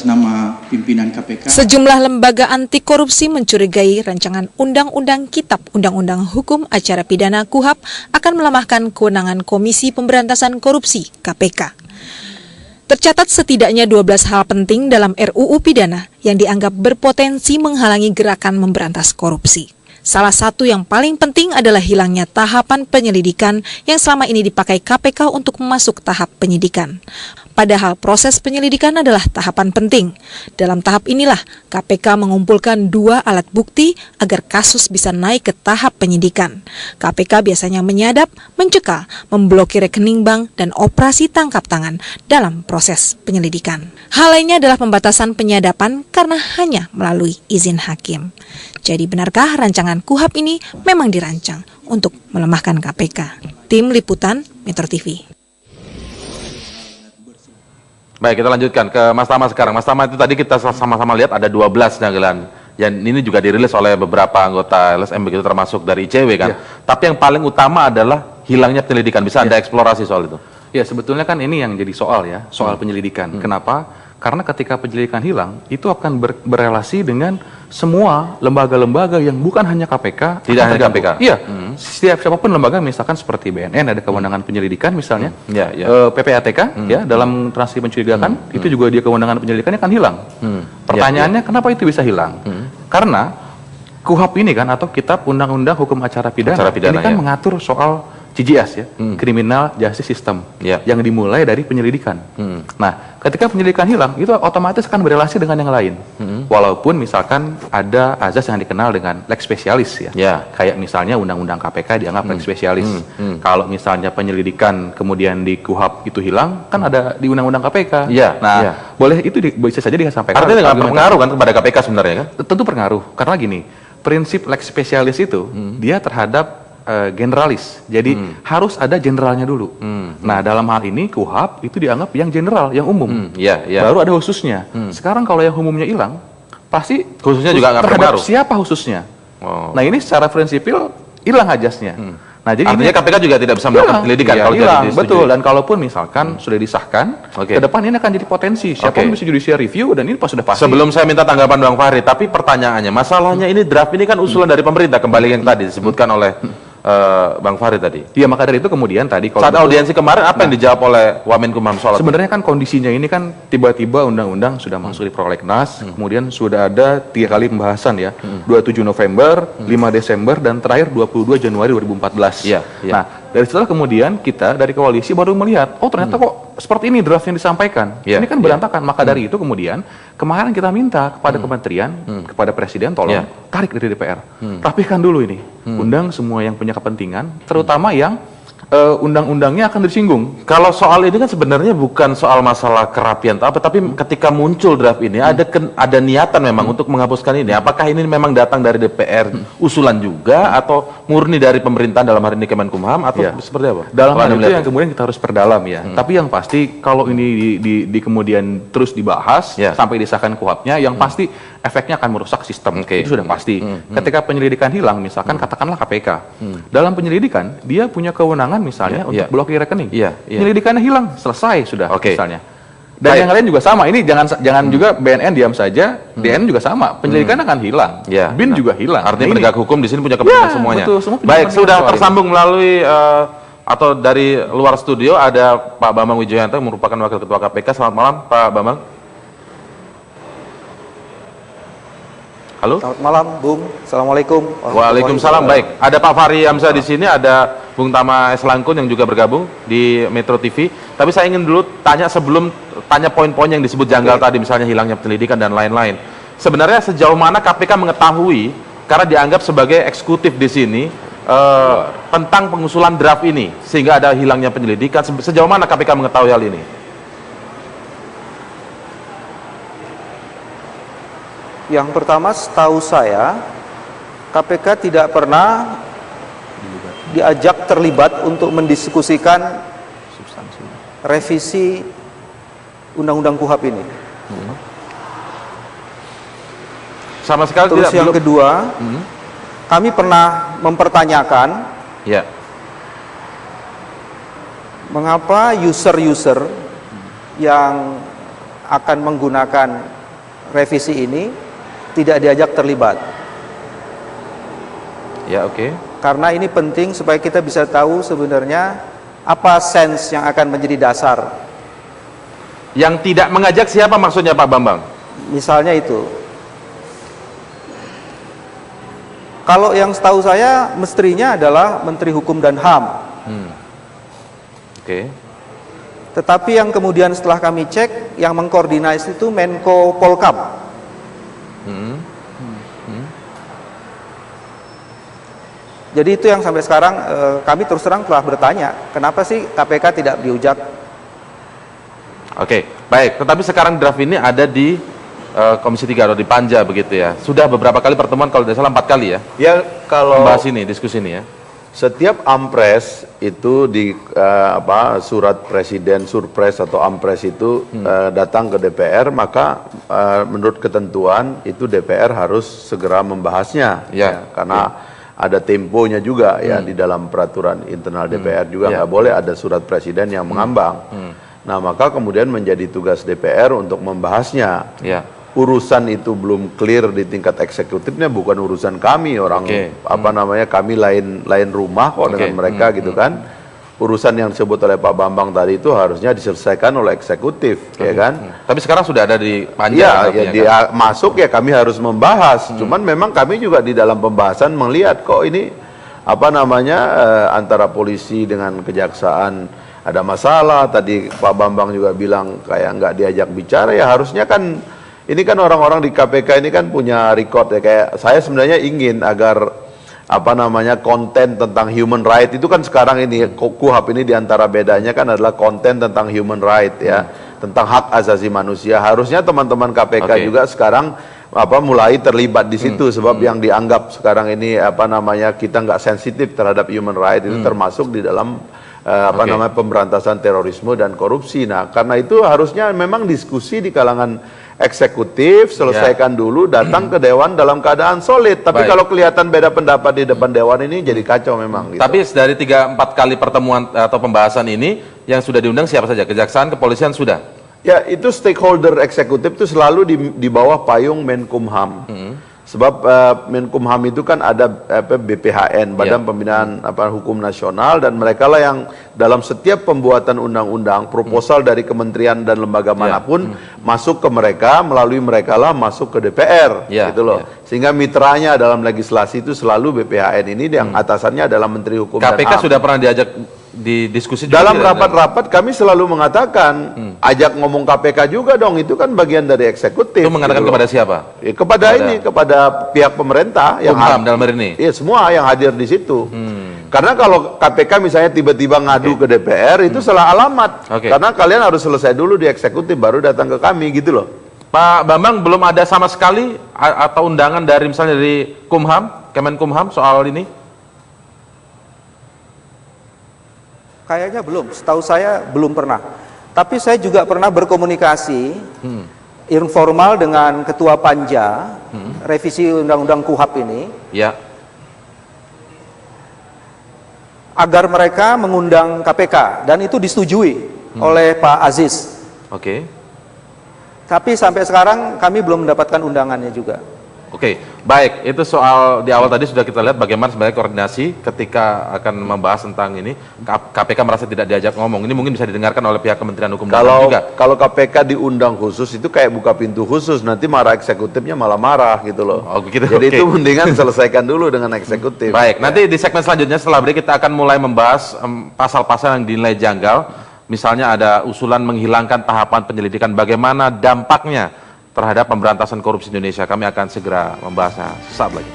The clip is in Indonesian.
atas nama pimpinan KPK. Sejumlah lembaga anti korupsi mencurigai rancangan Undang-Undang Kitab Undang-Undang Hukum Acara Pidana KUHP akan melemahkan kewenangan Komisi Pemberantasan Korupsi (KPK). Tercatat setidaknya 12 hal penting dalam RUU Pidana yang dianggap berpotensi menghalangi gerakan memberantas korupsi. Salah satu yang paling penting adalah hilangnya tahapan penyelidikan yang selama ini dipakai KPK untuk masuk tahap penyidikan. Padahal proses penyelidikan adalah tahapan penting. Dalam tahap inilah KPK mengumpulkan 2 alat bukti agar kasus bisa naik ke tahap penyidikan. KPK biasanya menyadap, mencekal, memblokir rekening bank, dan operasi tangkap tangan dalam proses penyelidikan. Hal lainnya adalah pembatasan penyadapan karena hanya melalui izin hakim. Jadi benarkah rancangan KUHP ini memang dirancang untuk melemahkan KPK? Tim Liputan Metro TV. Baik, kita lanjutkan ke Mas Tama sekarang. Mas Tama, itu tadi kita sama-sama lihat ada 12 dagelan. Yang ini juga dirilis oleh beberapa anggota LSM begitu, termasuk dari ICW kan. Tapi yang paling utama adalah hilangnya penyelidikan. Bisa Anda eksplorasi soal itu? Ya, sebetulnya kan ini yang jadi soal ya, soal penyelidikan. Kenapa? Karena ketika penyelidikan hilang, itu akan berelasi dengan semua lembaga-lembaga yang bukan hanya KPK. Tidak hanya KPK? Iya, setiap siapapun lembaga, misalkan seperti BNN ada kewenangan penyelidikan misalnya, PPATK ya dalam transaksi mencurigakan, itu juga dia kewenangan penyelidikannya akan hilang. Pertanyaannya kenapa itu bisa hilang? Karena KUHP ini kan, atau Kitab Undang-Undang Hukum Acara Pidana, ini kan mengatur soal CJS ya, Criminal Justice System, yang dimulai dari penyelidikan. Nah, ketika penyelidikan hilang, itu otomatis akan berelasi dengan yang lain. Walaupun misalkan ada azas yang dikenal dengan lex specialis ya, kayak misalnya Undang-Undang KPK dianggap lex specialis. Kalau misalnya penyelidikan kemudian di KUHP itu hilang, kan ada di Undang-Undang KPK. Boleh itu bisa saja disampaikan. Artinya nggak berpengaruh kan kepada KPK sebenarnya kan? Tentu berpengaruh, karena gini, prinsip lex specialis itu dia terhadap generalis, jadi harus ada generalnya dulu. Nah, dalam hal ini KUHP itu dianggap yang general, yang umum. Baru ada khususnya. Sekarang kalau yang umumnya hilang, pasti khususnya juga nggak terhadap berpengaruh. siapa khususnya. Nah, ini secara prinsipil hilang ajasnya. Nah, jadi artinya KPK juga tidak bisa melakukan penyelidikan kalau hilang, betul. Dan kalaupun misalkan sudah disahkan, ke depan ini akan jadi potensi. Siapa yang bisa judicial review, dan ini sudah pasti. Sebelum saya minta tanggapan Bang Fahri, tapi pertanyaannya, masalahnya ini draft ini kan usulan dari pemerintah, kembali yang tadi disebutkan oleh Bang Fahri tadi. Iya, maka dari itu kemudian tadi kalau saat audiensi kemarin apa yang dijawab oleh Wamenkumham soal sebenarnya kan kondisinya ini kan tiba-tiba undang-undang sudah masuk di prolegnas, kemudian sudah ada 3 kali pembahasan ya, 27 November, 5 Desember, dan terakhir 22 Januari 2014. Nah, dari setelah kemudian kita dari koalisi baru melihat, oh ternyata kok seperti ini draft yang disampaikan. Ini kan berantakan. Maka dari itu kemudian kemarin kita minta kepada kementerian, kepada Presiden, tolong tarik dari DPR, rapihkan dulu ini, undang semua yang punya kepentingan, terutama yang undang-undangnya akan disinggung. Kalau soal ini kan sebenarnya bukan soal masalah kerapian atau apa, tapi ketika muncul draft ini ada niatan memang untuk menghapuskan ini. Apakah ini memang datang dari DPR usulan juga atau murni dari pemerintahan dalam hari ini Kemenkumham atau seperti apa? Dalam hal itu yang kemudian kita harus perdalam ya. Tapi yang pasti kalau ini di kemudian terus dibahas sampai disahkan KUHP-nya, yang pasti efeknya akan merusak sistem. Itu sudah pasti. Ketika penyelidikan hilang, misalkan katakanlah KPK, dalam penyelidikan dia punya kewenangan misalnya untuk blokir rekening. Penyelidikannya hilang, selesai sudah misalnya. Dan yang lain juga sama. Ini jangan juga BNN diam saja. BNN juga sama. Penyelidikan akan hilang. BIN juga hilang. Artinya penegak hukum di sini punya kepentingan semuanya. Betul, semua baik, sudah tersambung melalui atau dari luar studio ada Pak Bambang Wijoyanto yang merupakan Wakil Ketua KPK. Selamat malam, Pak Bambang. Halo. Selamat malam, Bung. Assalamualaikum. Waalaikumsalam. Baik, ada Pak Fahri Hamzah di sini, ada Bung Tama S. Langkun yang juga bergabung di Metro TV. Tapi saya ingin dulu tanya sebelum tanya poin-poin yang disebut janggal tadi, misalnya hilangnya penyelidikan dan lain-lain. Sebenarnya sejauh mana KPK mengetahui, karena dianggap sebagai eksekutif di sini, tentang pengusulan draft ini sehingga ada hilangnya penyelidikan? Sejauh mana KPK mengetahui hal ini? Yang pertama, setahu saya KPK tidak pernah diajak terlibat untuk mendiskusikan revisi Undang-Undang KUHP ini. Sama sekali. Terus tidak. Yang kedua, kami pernah mempertanyakan mengapa user-user yang akan menggunakan revisi ini tidak diajak terlibat. Ya, oke. Karena ini penting supaya kita bisa tahu sebenarnya apa sense yang akan menjadi dasar. Yang tidak mengajak siapa maksudnya Pak Bambang? Misalnya itu. Kalau yang setahu saya mestinya adalah Menteri Hukum dan HAM. Oke. Tetapi yang kemudian setelah kami cek, yang mengkoordinasi itu Menko Polkam. Jadi itu yang sampai sekarang kami terus terang telah bertanya, kenapa sih KPK tidak diujak? Oke, baik. Tetapi sekarang draft ini ada di Komisi 3 atau di Panja begitu ya. Sudah beberapa kali pertemuan, kalau tidak salah 4 kali ya. Ya, kalau Membahas ini, diskusi ini ya. setiap ampres itu di surat presiden, surpres atau ampres itu datang ke DPR, maka menurut ketentuan itu DPR harus segera membahasnya, Ya, karena ada temponya juga ya di dalam peraturan internal DPR juga nggak boleh ada surat presiden yang mengambang. Nah, maka kemudian menjadi tugas DPR untuk membahasnya. Ya. Urusan itu belum clear di tingkat eksekutifnya, bukan urusan kami orang kami lain rumah kok dengan mereka gitu kan. Urusan yang disebut oleh Pak Bambang tadi itu harusnya diselesaikan oleh eksekutif, ya kan? Tapi sekarang sudah ada di Panja. Ya, dia masuk ya kami harus membahas. Cuman memang kami juga di dalam pembahasan melihat kok ini antara polisi dengan kejaksaan ada masalah. Tadi Pak Bambang juga bilang kayak nggak diajak bicara, ya harusnya kan ini kan orang-orang di KPK ini kan punya record ya, kayak saya sebenarnya ingin agar konten tentang human right itu kan sekarang ini KUHP ini diantara bedanya kan adalah konten tentang human right ya, tentang hak asasi manusia. Harusnya teman-teman KPK juga sekarang mulai terlibat di situ, sebab yang dianggap sekarang ini kita nggak sensitif terhadap human right itu termasuk di dalam pemberantasan terorisme dan korupsi. Nah, karena itu harusnya memang diskusi di kalangan eksekutif, selesaikan dulu, datang ke Dewan dalam keadaan solid. Tapi kalau kelihatan beda pendapat di depan Dewan ini jadi kacau memang. Gitu. Tapi dari 3-4 kali pertemuan atau pembahasan ini, yang sudah diundang siapa saja? Kejaksaan, kepolisian sudah? Ya, itu stakeholder eksekutif itu selalu di bawah payung Menkumham. Sebab Menkumham itu kan ada BPHN, Badan Pembinaan Hukum Nasional, dan mereka lah yang dalam setiap pembuatan undang-undang, proposal dari kementerian dan lembaga manapun masuk ke mereka, melalui mereka lah masuk ke DPR, gitu loh. Sehingga mitranya dalam legislasi itu selalu BPHN ini, yang atasannya adalah Menteri Hukum dan HAM. KPK sudah pernah diajak di diskusi juga dalam rapat-rapat kami selalu mengatakan ajak ngomong KPK juga dong, itu kan bagian dari eksekutif. Itu mengatakan gitu kepada siapa? Kepada pihak pemerintah yang dalam hari ini. Iya, semua yang hadir di situ. Karena kalau KPK misalnya tiba-tiba ngadu ke DPR itu salah alamat. Karena kalian harus selesai dulu di eksekutif baru datang ke kami gitu loh. Pak Bambang, belum ada sama sekali atau undangan dari misalnya dari Kumham, Kemenkumham soal ini? Kayaknya belum, setahu saya belum pernah. Tapi saya juga pernah berkomunikasi informal dengan Ketua Panja revisi Undang-Undang KUHP ini, agar mereka mengundang KPK, dan itu disetujui oleh Pak Aziz. Tapi sampai sekarang kami belum mendapatkan undangannya juga. Baik, itu soal di awal tadi sudah kita lihat bagaimana sebenarnya koordinasi ketika akan membahas tentang ini. KPK merasa tidak diajak ngomong. Ini mungkin bisa didengarkan oleh pihak Kementerian Hukum dan HAM juga. Kalau KPK diundang khusus itu kayak buka pintu khusus, nanti marah eksekutifnya malah marah gitu loh. Jadi itu mendingan selesaikan dulu dengan eksekutif. Baik, nanti di segmen selanjutnya setelah break kita akan mulai membahas pasal-pasal yang dinilai janggal. Misalnya ada usulan menghilangkan tahapan penyelidikan, bagaimana dampaknya terhadap pemberantasan korupsi Indonesia. Kami akan segera membahasnya sesaat lagi.